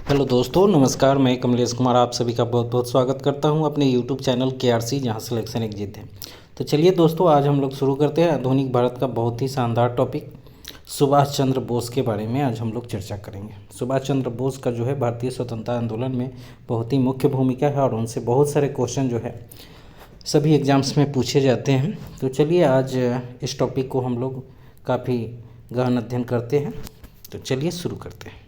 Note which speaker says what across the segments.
Speaker 1: Hello दोस्तों, नमस्कार। मैं कमलेश कुमार आप सभी का बहुत बहुत स्वागत करता हूं अपने यूट्यूब चैनल KRC, जहां सिलेक्शन एक जीत है। तो चलिए दोस्तों, आज हम लोग शुरू करते हैं आधुनिक भारत का बहुत ही शानदार टॉपिक सुभाष चंद्र बोस के बारे में। आज हम लोग चर्चा करेंगे। सुभाष चंद्र बोस का जो है भारतीय स्वतंत्रता आंदोलन में बहुत ही मुख्य भूमिका है और उनसे बहुत सारे क्वेश्चन जो है सभी एग्जाम्स में पूछे जाते हैं। तो चलिए आज इस टॉपिक को हम लोग काफ़ी गहन अध्ययन करते हैं। तो चलिए शुरू करते हैं।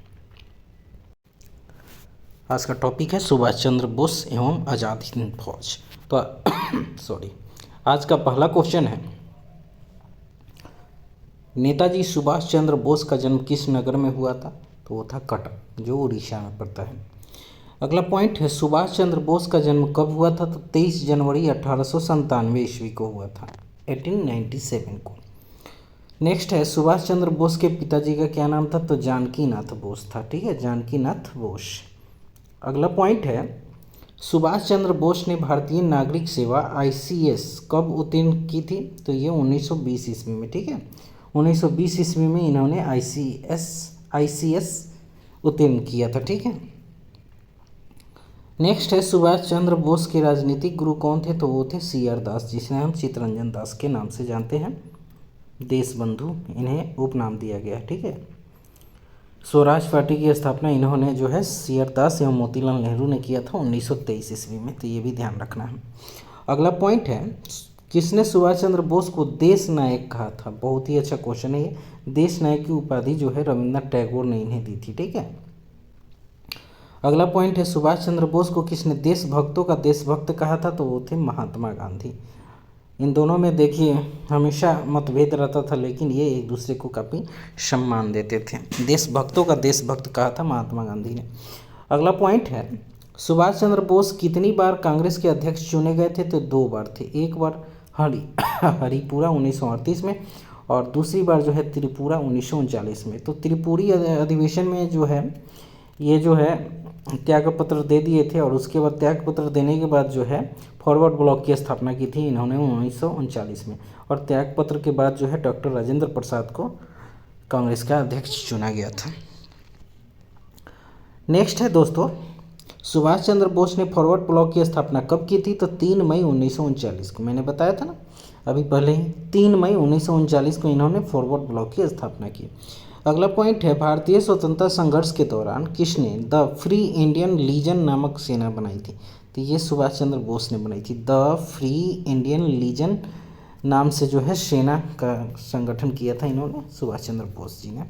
Speaker 1: आज का टॉपिक है सुभाष चंद्र बोस एवं आज़ाद हिंद फौज। तो सॉरी, आज का पहला क्वेश्चन है, नेताजी सुभाष चंद्र बोस का जन्म किस नगर में हुआ था? तो वो था कटक, जो उड़ीसा में पड़ता है। अगला पॉइंट है, सुभाष चंद्र बोस का जन्म कब हुआ था? तो 23 जनवरी 1897 ईस्वी को हुआ था, 1897 को। नेक्स्ट है, सुभाष चंद्र बोस के पिताजी का क्या नाम था? तो जानकी नाथ बोस था। ठीक है, जानकी नाथ बोस। अगला पॉइंट है, सुभाष चंद्र बोस ने भारतीय नागरिक सेवा ICS कब उत्तीर्ण की थी? तो ये 1920 ईस्वी में। ठीक है, 1920 ईस्वी में इन्होंने ICS उत्तीर्ण किया था। ठीक है। नेक्स्ट है, सुभाष चंद्र बोस के राजनीतिक गुरु कौन थे? तो वो थे CR दास, जिन्हें हम चित्तरंजन दास के नाम से जानते हैं। देश बंधु इन्हें उपनाम दिया गया। ठीक है। स्वराज पार्टी की स्थापना इन्होंने जो है CR दास एवं मोतीलाल नेहरू ने किया था 1923 ईस्वी में। तो ये भी ध्यान रखना है। अगला पॉइंट है, किसने सुभाष चंद्र बोस को देश नायक कहा था? बहुत ही अच्छा क्वेश्चन है ये। देश नायक की उपाधि जो है रविंद्रनाथ टैगोर ने इन्हें दी थी। ठीक है। अगला पॉइंट है, सुभाष चंद्र बोस को किसने देशभक्तों का देशभक्त कहा था? तो वो थे महात्मा गांधी। इन दोनों में देखिए हमेशा मतभेद रहता था, लेकिन ये एक दूसरे को काफ़ी सम्मान देते थे। देशभक्तों का देशभक्त कहा था महात्मा गांधी ने। अगला पॉइंट है, सुभाष चंद्र बोस कितनी बार कांग्रेस के अध्यक्ष चुने गए थे? तो 2 बार थे। एक बार हरिपुरा 1938 में और दूसरी बार जो है त्रिपुरा 1939 में। तो त्रिपुरी अधिवेशन में जो है ये जो है त्यागपत्र दे दिए थे और उसके बाद त्यागपत्र देने के बाद जो है फॉरवर्ड ब्लॉक की स्थापना की थी इन्होंने 1939 में। और त्यागपत्र के बाद जो है डॉक्टर राजेंद्र प्रसाद को कांग्रेस का अध्यक्ष चुना गया था। नेक्स्ट है दोस्तों, सुभाष चंद्र बोस ने फॉरवर्ड ब्लॉक की स्थापना कब की थी? तो 3 मई 1939 को। मैंने बताया था ना अभी पहले ही, 3 मई 1939 को इन्होंने फॉरवर्ड ब्लॉक की स्थापना की। अगला पॉइंट है, भारतीय स्वतंत्रता संघर्ष के दौरान किसने द फ्री इंडियन लीजन नामक सेना बनाई थी? तो ये सुभाष चंद्र बोस ने बनाई थी। द फ्री इंडियन लीजन नाम से जो है सेना का संगठन किया था इन्होंने, सुभाष चंद्र बोस जी ने।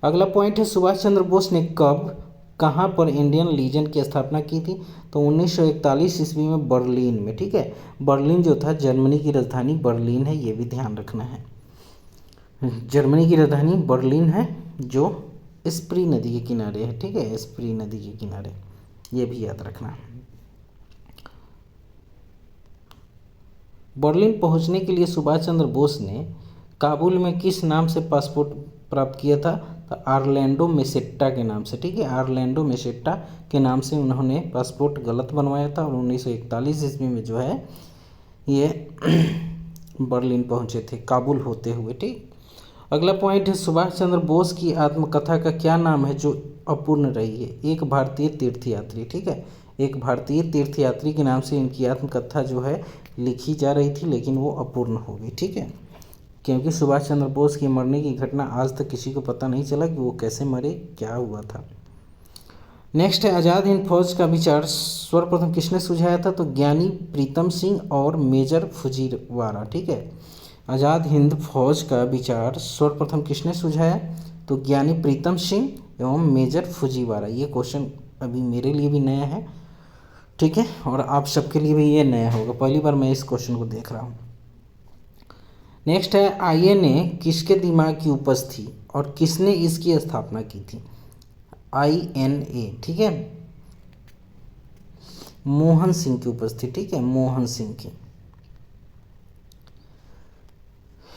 Speaker 1: अगला पॉइंट है, सुभाष चंद्र बोस ने कब कहाँ पर इंडियन लीजन की स्थापना की थी? तो 1941 ईस्वी में बर्लिन में। ठीक है, बर्लिन जो था जर्मनी की राजधानी बर्लिन है, ये भी ध्यान रखना है। जर्मनी की राजधानी बर्लिन है जो स्प्री नदी के किनारे है। ठीक है, स्प्री नदी के किनारे, ये भी याद रखना। बर्लिन पहुंचने के लिए सुभाष चंद्र बोस ने काबुल में किस नाम से पासपोर्ट प्राप्त किया था? तो आर्लैंडो मेसेट्टा के नाम से। ठीक है, आर्लैंडो मेसेट्टा के नाम से उन्होंने पासपोर्ट गलत बनवाया था और 1941 ईस्वी में जो है ये बर्लिन पहुंचे थे काबुल होते हुए। ठीक। अगला पॉइंट है, सुभाष चंद्र बोस की आत्मकथा का क्या नाम है जो अपूर्ण रही है? एक भारतीय तीर्थयात्री। ठीक है, एक भारतीय तीर्थयात्री के नाम से इनकी आत्मकथा जो है लिखी जा रही थी, लेकिन वो अपूर्ण हो गई। ठीक है, क्योंकि सुभाष चंद्र बोस की मरने की घटना आज तक किसी को पता नहीं चला कि वो कैसे मरे, क्या हुआ था। नेक्स्ट है, आज़ाद हिंद फौज का विचार सर्वप्रथम किसने सुझाया था? तो ज्ञानी प्रीतम सिंह और मेजर फुजीवारा। ठीक है, आज़ाद हिंद फौज का विचार सर्वप्रथम किसने सुझाया? तो ज्ञानी प्रीतम सिंह एवं मेजर फुजीवारा। ये क्वेश्चन अभी मेरे लिए भी नया है। ठीक है, और आप सबके लिए भी ये नया होगा, पहली बार मैं इस क्वेश्चन को देख रहा हूँ। नेक्स्ट है, INA किसके दिमाग की उपज थी और किसने इसकी स्थापना की थी? INA, ठीक है, मोहन सिंह की उपज थी। ठीक है, मोहन सिंह की।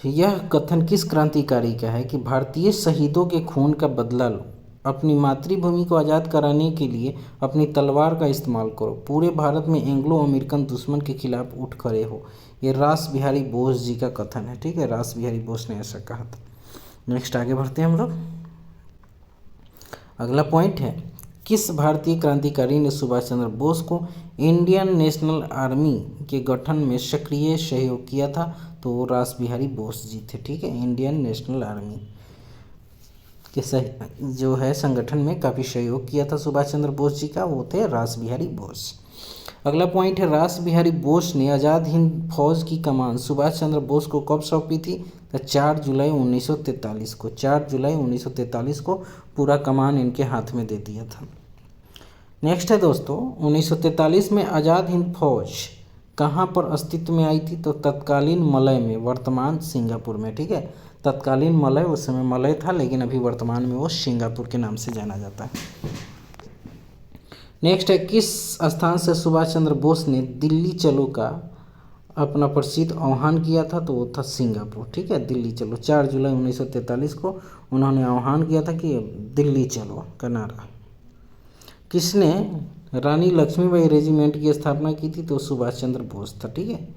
Speaker 1: यह कथन किस क्रांतिकारी का है कि भारतीय शहीदों के खून का बदला लो, अपनी मातृभूमि को आज़ाद कराने के लिए अपनी तलवार का इस्तेमाल करो, पूरे भारत में एंग्लो अमेरिकन दुश्मन के खिलाफ उठ खड़े हो। ये रास बिहारी बोस जी का कथन है। ठीक है, रास बिहारी बोस ने ऐसा कहा था। नेक्स्ट आगे बढ़ते हैं हम लोग। अगला पॉइंट है, किस भारतीय क्रांतिकारी ने सुभाष चंद्र बोस को इंडियन नेशनल आर्मी के गठन में सक्रिय सहयोग किया था? तो वो रास बिहारी बोस जी थे। ठीक है, इंडियन नेशनल आर्मी के जो है संगठन में काफ़ी सहयोग किया था सुभाष चंद्र बोस जी का, वो थे रास बिहारी बोस। अगला पॉइंट है, रास बिहारी बोस ने आज़ाद हिंद फौज की कमान सुभाष चंद्र बोस को कब सौंपी थी? तो 4 जुलाई 1943 को। 4 जुलाई 1943 को पूरा कमान इनके हाथ में दे दिया था। नेक्स्ट है दोस्तों, 1943 में आज़ाद हिंद फौज कहाँ पर अस्तित्व में आई थी? तो तत्कालीन मलय में, वर्तमान सिंगापुर में। ठीक है, तत्कालीन मलय, उस समय मलय था लेकिन अभी वर्तमान में वो सिंगापुर के नाम से जाना जाता है। नेक्स्ट है, किस स्थान से सुभाष चंद्र बोस ने दिल्ली चलो का अपना प्रसिद्ध आह्वान किया था? तो वो था सिंगापुर। ठीक है, दिल्ली चलो। 4 जुलाई 1943 को उन्होंने आह्वान किया था कि दिल्ली चलो का नारा। किसने रानी लक्ष्मीबाई रेजिमेंट की स्थापना की थी? तो सुभाष चंद्र बोस था। ठीक है,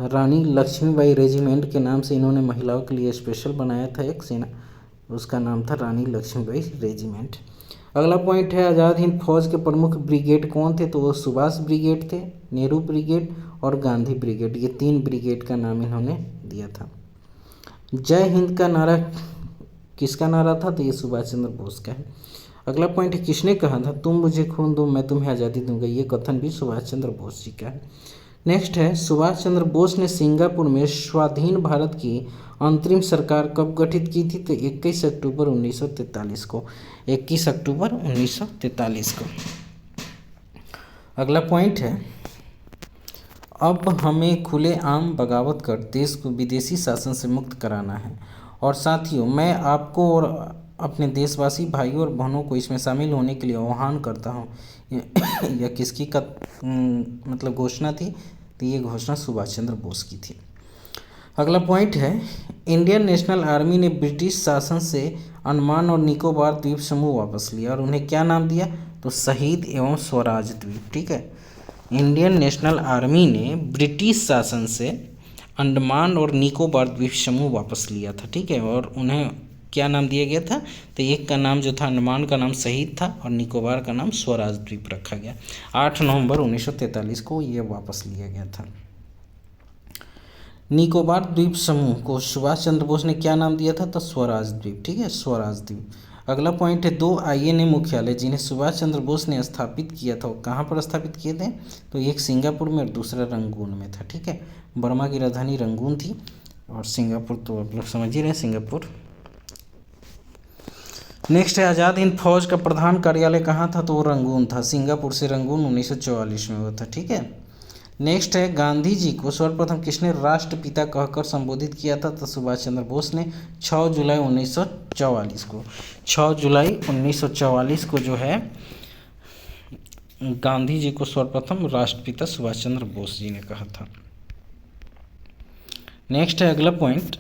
Speaker 1: रानी लक्ष्मीबाई रेजिमेंट के नाम से इन्होंने महिलाओं के लिए स्पेशल बनाया था एक सेना, उसका नाम था रानी लक्ष्मीबाई रेजिमेंट। अगला पॉइंट है, आज़ाद हिंद फौज के प्रमुख ब्रिगेड कौन थे? तो वो सुभाष ब्रिगेड थे, नेहरू ब्रिगेड और गांधी ब्रिगेड। ये 3 ब्रिगेड का नाम इन्होंने दिया था। जय हिंद का नारा किसका नारा था? तो ये सुभाष चंद्र बोस का है। अगला पॉइंट है, किसने कहा था तुम मुझे खून दो मैं तुम्हें आज़ादी दूंगा? ये कथन भी सुभाष चंद्र बोस जी का है। नेक्स्ट है, सुभाष चंद्र बोस ने सिंगापुर में स्वाधीन भारत की अंतरिम सरकार कब गठित की थी? तो 21 अक्टूबर 1943 को। 21 अक्टूबर 1943 को। अगला पॉइंट है, अब हमें खुलेआम बगावत कर देश को विदेशी शासन से मुक्त कराना है। और साथियों, मैं आपको और अपने देशवासी भाइयों और बहनों को इसमें शामिल होने के लिए आह्वान करता हूँ। यह किसकी मतलब घोषणा थी? तो ये घोषणा सुभाष चंद्र बोस की थी। अगला पॉइंट है, इंडियन नेशनल आर्मी ने ब्रिटिश शासन से अंडमान और निकोबार द्वीप समूह वापस लिया और उन्हें क्या नाम दिया? तो शहीद एवं स्वराज द्वीप। ठीक है, इंडियन नेशनल आर्मी ने ब्रिटिश शासन से अंडमान और निकोबार द्वीप समूह वापस लिया था। ठीक है, और उन्हें क्या नाम दिया गया था? तो एक का नाम जो था अंडमान का नाम शहीद था और निकोबार का नाम स्वराज द्वीप रखा गया। 8 नवंबर 1943 को ये वापस लिया गया था। निकोबार द्वीप समूह को सुभाष चंद्र बोस ने क्या नाम दिया था? तो स्वराज द्वीप। ठीक है, स्वराज द्वीप। अगला पॉइंट है, 2 INA मुख्यालय जिन्हें सुभाष चंद्र बोस ने स्थापित किया था, कहाँ पर स्थापित किए थे? तो एक सिंगापुर में और दूसरा रंगून में था। ठीक है, बर्मा की राजधानी रंगून थी और सिंगापुर तो आप लोग समझ ही रहे हैं, सिंगापुर। नेक्स्ट है, आज़ाद हिंद फौज का प्रधान कार्यालय कहाँ था? तो वो रंगून था। सिंगापुर से रंगून 1944 में हुआ था। ठीक है, नेक्स्ट है, गांधी जी को सर्वप्रथम किसने राष्ट्रपिता कहकर संबोधित किया था? तो सुभाष चंद्र बोस ने 6 जुलाई 1944 को। 6 जुलाई 1944 को जो है गांधी जी को सर्वप्रथम राष्ट्रपिता सुभाष चंद्र बोस जी ने कहा था। नेक्स्ट है, अगला पॉइंट,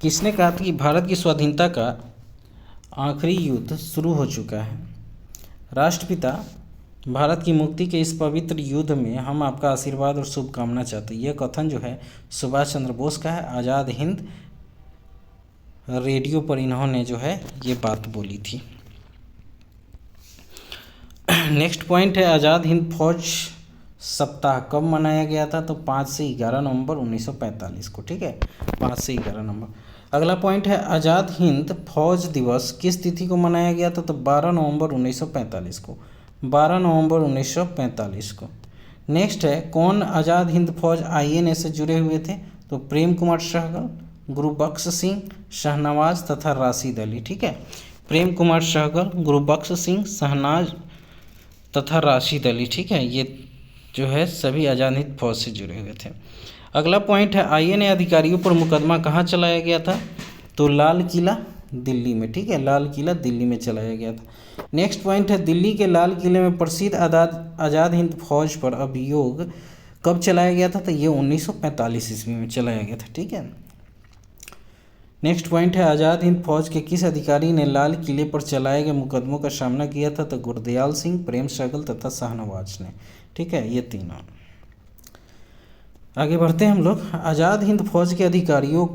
Speaker 1: किसने कहा था कि भारत की स्वाधीनता का आखिरी युद्ध शुरू हो चुका है? राष्ट्रपिता, भारत की मुक्ति के इस पवित्र युद्ध में हम आपका आशीर्वाद और शुभकामना चाहते हैं। यह कथन जो है सुभाष चंद्र बोस का है। आज़ाद हिंद रेडियो पर इन्होंने जो है ये बात बोली थी। नेक्स्ट पॉइंट है, आज़ाद हिंद फौज सप्ताह कब मनाया गया था? तो 5 से 11 नवंबर 1945 को। ठीक है, 5 से 11 नवंबर। अगला पॉइंट है, आज़ाद हिंद फौज दिवस किस तिथि को मनाया गया था? तो 12 नवंबर 1945 को। 12 नवंबर 1945 को। नेक्स्ट है, कौन आज़ाद हिंद फौज INA से जुड़े हुए थे? तो प्रेम कुमार सहगल, गुरुबख्श सिंह, शहनवाज तथा राशिद अली। ठीक है, प्रेम कुमार सहगल, गुरुबख्श सिंह, शहनाज तथा राशिद अली। ठीक है, ये जो है सभी आज़ाद हिंद फौज से जुड़े हुए थे। अगला पॉइंट है, INA अधिकारियों पर मुकदमा कहाँ चलाया गया था? तो लाल किला दिल्ली में। ठीक है, लाल किला दिल्ली में चलाया गया था। नेक्स्ट पॉइंट है, दिल्ली के लाल किले में प्रसिद्ध आज़ाद हिंद फौज पर अभियोग कब चलाया गया था? तो ये 1945 ईस्वी में चलाया गया था। ठीक है, नेक्स्ट पॉइंट है, आज़ाद हिंद फौज के किस अधिकारी ने लाल किले पर चलाए गए मुकदमों का सामना किया था? तो गुरदयाल सिंह, प्रेम सहगल तथा शाहनवाज ने। ठीक है, ये तीनों। आगे बढ़ते हैं हम लोग। आज़ाद हिंद फौज के अधिकारियों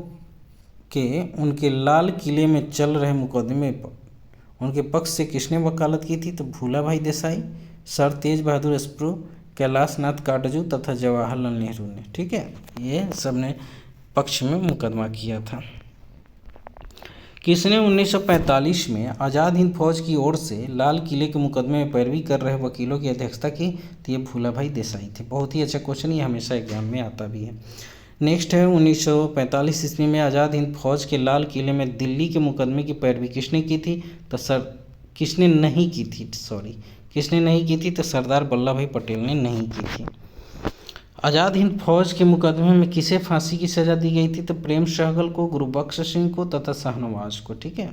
Speaker 1: के उनके लाल किले में चल रहे मुकदमे पर उनके पक्ष से किसने वकालत की थी? तो भूला भाई देसाई, सर तेज बहादुर स्प्रू, कैलाश नाथ काटजू तथा जवाहरलाल नेहरू ने। ठीक है, ये सब ने पक्ष में मुकदमा किया था। किसने 1945 में आज़ाद हिंद फौज की ओर से लाल किले के मुकदमे में पैरवी कर रहे वकीलों की अध्यक्षता की? तो ये भूला भाई देसाई थे। बहुत ही अच्छा क्वेश्चन, ये हमेशा एग्जाम में आता भी है। नेक्स्ट है 1945 ईस्वी में आज़ाद हिंद फौज के लाल किले में दिल्ली के मुकदमे की पैरवी किसने की थी? तो किसने नहीं की थी? तो सरदार वल्लभ भाई पटेल ने नहीं की थी। आज़ाद हिंद फौज के मुकदमे में किसे फांसी की सज़ा दी गई थी? तो प्रेम सहगल को, गुरुबख्श सिंह को तथा शाहनवाज को। ठीक है,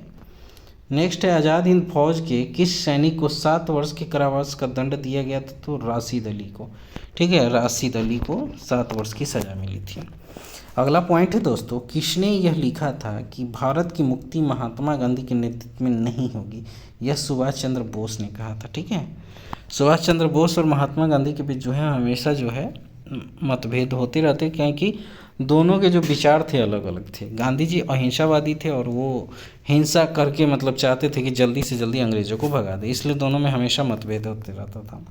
Speaker 1: नेक्स्ट है आज़ाद हिंद फौज के किस सैनिक को 7 वर्ष के कारावास का दंड दिया गया था? तो राशिद अली को। ठीक है, राशिद अली को 7 वर्ष की सज़ा मिली थी। अगला पॉइंट है दोस्तों, किसने यह लिखा था कि भारत की मुक्ति महात्मा गांधी के नेतृत्व में नहीं होगी? यह सुभाष चंद्र बोस ने कहा था। ठीक है, सुभाष चंद्र बोस और महात्मा गांधी के बीच जो है हमेशा जो है मतभेद होते रहते, क्योंकि दोनों के जो विचार थे अलग अलग थे। गांधी जी अहिंसावादी थे और वो हिंसा करके मतलब चाहते थे कि जल्दी से जल्दी अंग्रेज़ों को भगा दे, इसलिए दोनों में हमेशा मतभेद होते रहता था।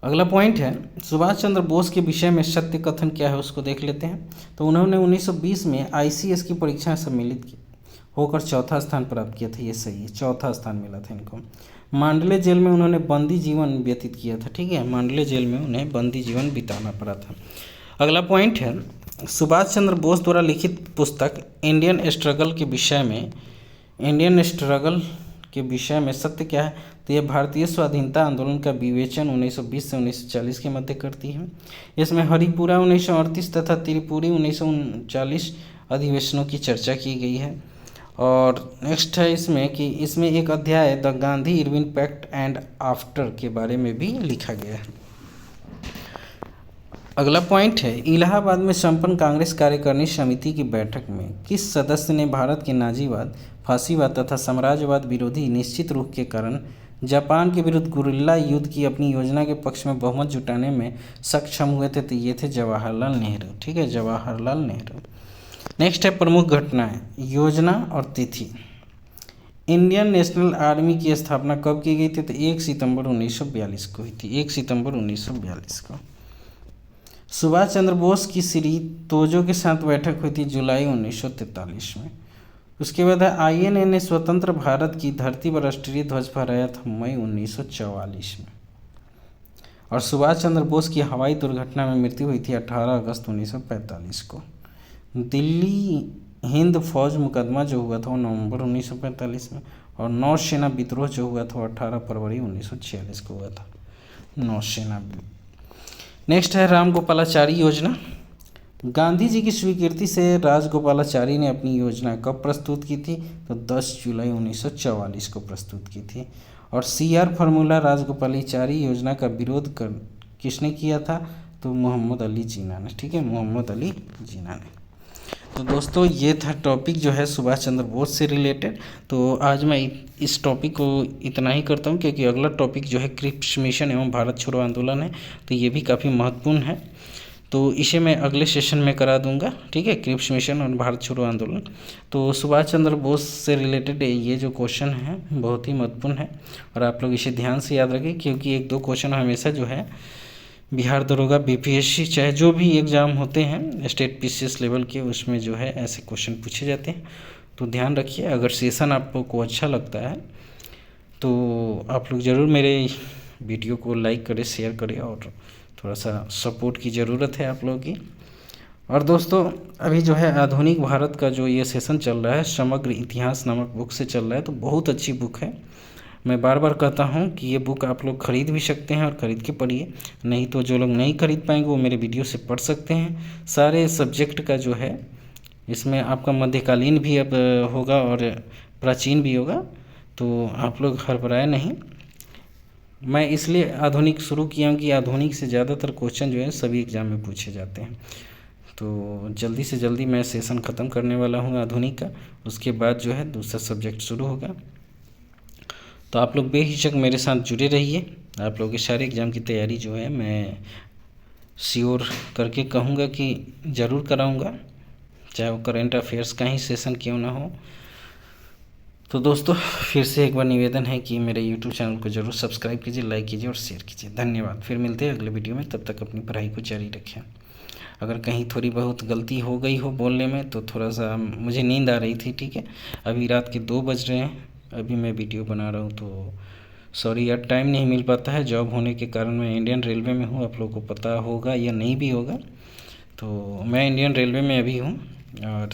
Speaker 1: अगला पॉइंट है, सुभाष चंद्र बोस के विषय में सत्य कथन क्या है उसको देख लेते हैं। तो उन्होंने 1920 में ICS की परीक्षा में सम्मिलित होकर 4था स्थान प्राप्त किया था। ये सही है, 4था स्थान मिला था इनको। मांडले जेल में उन्होंने बंदी जीवन व्यतीत किया था। ठीक है, मांडले जेल में उन्हें बंदी जीवन बिताना पड़ा था। अगला पॉइंट है, सुभाष चंद्र बोस द्वारा लिखित पुस्तक इंडियन स्ट्रगल के विषय में सत्य क्या है? तो यह भारतीय स्वाधीनता आंदोलन का विवेचन 1920 से 1940 के मध्य करती है। इसमें हरिपुरा 1938 तथा त्रिपुरी 1939 अधिवेशनों की चर्चा की गई है। और नेक्स्ट है इसमें एक अध्याय the Gandhi Irwin pact and after के बारे में भी लिखा गया है। अगला पॉइंट है, इलाहाबाद में संपन्न कांग्रेस कार्यकारिणी समिति की बैठक में किस सदस्य ने भारत के नाजीवाद, फांसीवाद तथा साम्राज्यवाद विरोधी निश्चित रूख के कारण जापान के विरुद्ध गुरिल्ला युद्ध की अपनी योजना के पक्ष में बहुमत जुटाने में सक्षम हुए थे? तो ये थे जवाहरलाल नेहरू। ठीक है, जवाहरलाल नेहरू। नेक्स्ट है प्रमुख घटनाएं, योजना और तिथि। इंडियन नेशनल आर्मी की स्थापना कब की गई थी? तो 1 सितंबर 1942 को हुई थी, 1 सितंबर 1942 को। सुभाष चंद्र बोस की श्री तोजो के साथ बैठक हुई थी जुलाई 1943 में। उसके बाद INA ने स्वतंत्र भारत की धरती पर राष्ट्रीय ध्वज फहराया था मई 1944 में। और सुभाष चंद्र बोस की हवाई दुर्घटना में मृत्यु हुई थी 18 अगस्त 1945 को। दिल्ली हिंद फौज मुकदमा जो हुआ था वो नवंबर 1945 में, और नौसेना विद्रोह जो हुआ था वो 18 फरवरी 1946 को हुआ था, नौसेना। नेक्स्ट है रामगोपालाचारी योजना। गांधी जी की स्वीकृति से राजगोपालाचारी ने अपनी योजना कब प्रस्तुत की थी? तो 10 जुलाई 1944 को प्रस्तुत की थी। और CR फार्मूला राजगोपालाचारी योजना का विरोध किसने किया था? तो मोहम्मद अली जिन्ना ने। ठीक है, मोहम्मद अली जिन्ना ने। तो दोस्तों ये था टॉपिक जो है सुभाष चंद्र बोस से रिलेटेड। तो आज मैं इस टॉपिक को इतना ही करता हूँ, क्योंकि अगला टॉपिक जो है क्रिप्स मिशन एवं भारत छोड़ो आंदोलन है, तो ये भी काफ़ी महत्वपूर्ण है। तो इसे मैं अगले सेशन में करा दूंगा। ठीक है, क्रिप्स मिशन और भारत छोड़ो आंदोलन। तो सुभाष चंद्र बोस से रिलेटेड ये जो क्वेश्चन है बहुत ही महत्वपूर्ण है, और आप लोग इसे ध्यान से याद रखें, क्योंकि 1-2 क्वेश्चन हमेशा जो है बिहार दरोगा, BPSC चाहे जो भी एग्ज़ाम होते हैं स्टेट PCS लेवल के, उसमें जो है ऐसे क्वेश्चन पूछे जाते हैं। तो ध्यान रखिए। अगर सेशन आपको अच्छा लगता है तो आप लोग ज़रूर मेरे वीडियो को लाइक करें, शेयर करें, और थोड़ा सा सपोर्ट की ज़रूरत है आप लोगों की। और दोस्तों अभी जो है आधुनिक भारत का जो ये सेशन चल रहा है समग्र इतिहास नामक बुक से चल रहा है, तो बहुत अच्छी बुक है। मैं बार बार कहता हूँ कि ये बुक आप लोग खरीद भी सकते हैं और ख़रीद के पढ़िए, नहीं तो जो लोग नहीं खरीद पाएंगे वो मेरे वीडियो से पढ़ सकते हैं। सारे सब्जेक्ट का जो है इसमें आपका मध्यकालीन भी अब होगा और प्राचीन भी होगा, तो आप लोग हड़बड़ाए नहीं। मैं इसलिए आधुनिक शुरू किया हूँ कि आधुनिक से ज़्यादातर क्वेश्चन जो है सभी एग्ज़ाम में पूछे जाते हैं। तो जल्दी से जल्दी मैं सेशन ख़त्म करने वाला हूँ आधुनिक का, उसके बाद जो है दूसरा सब्जेक्ट शुरू होगा। तो आप लोग बेहिचक मेरे साथ जुड़े रहिए। आप लोगों के सारे एग्ज़ाम की तैयारी जो है मैं श्योर करके कहूँगा कि ज़रूर कराऊँगा। चाहे वो करेंट अफेयर्स का ही सेशन क्यों ना हो। तो दोस्तों फिर से एक बार निवेदन है कि मेरे यूट्यूब चैनल को ज़रूर सब्सक्राइब कीजिए, लाइक कीजिए और शेयर कीजिए। धन्यवाद। फिर मिलते हैं अगले वीडियो में, तब तक अपनी पढ़ाई को जारी रखें। अगर कहीं थोड़ी बहुत गलती हो गई हो बोलने में तो थोड़ा सा, मुझे नींद आ रही थी, ठीक है। अभी रात के 2 बज रहे हैं, अभी मैं वीडियो बना रहा हूँ, तो सॉरी यार, टाइम नहीं मिल पाता है। जॉब होने के कारण मैं इंडियन रेलवे में हूँ, आप लोगों को पता होगा या नहीं भी होगा। तो मैं इंडियन रेलवे में अभी हूँ और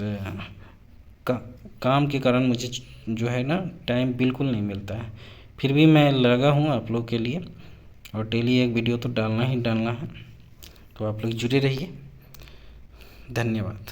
Speaker 1: का, काम के कारण मुझे जो है ना टाइम बिल्कुल नहीं मिलता है। फिर भी मैं लगा हूँ आप लोग के लिए, और डेली एक वीडियो तो डालना ही डालना है। तो आप लोग जुड़े रहिए। धन्यवाद।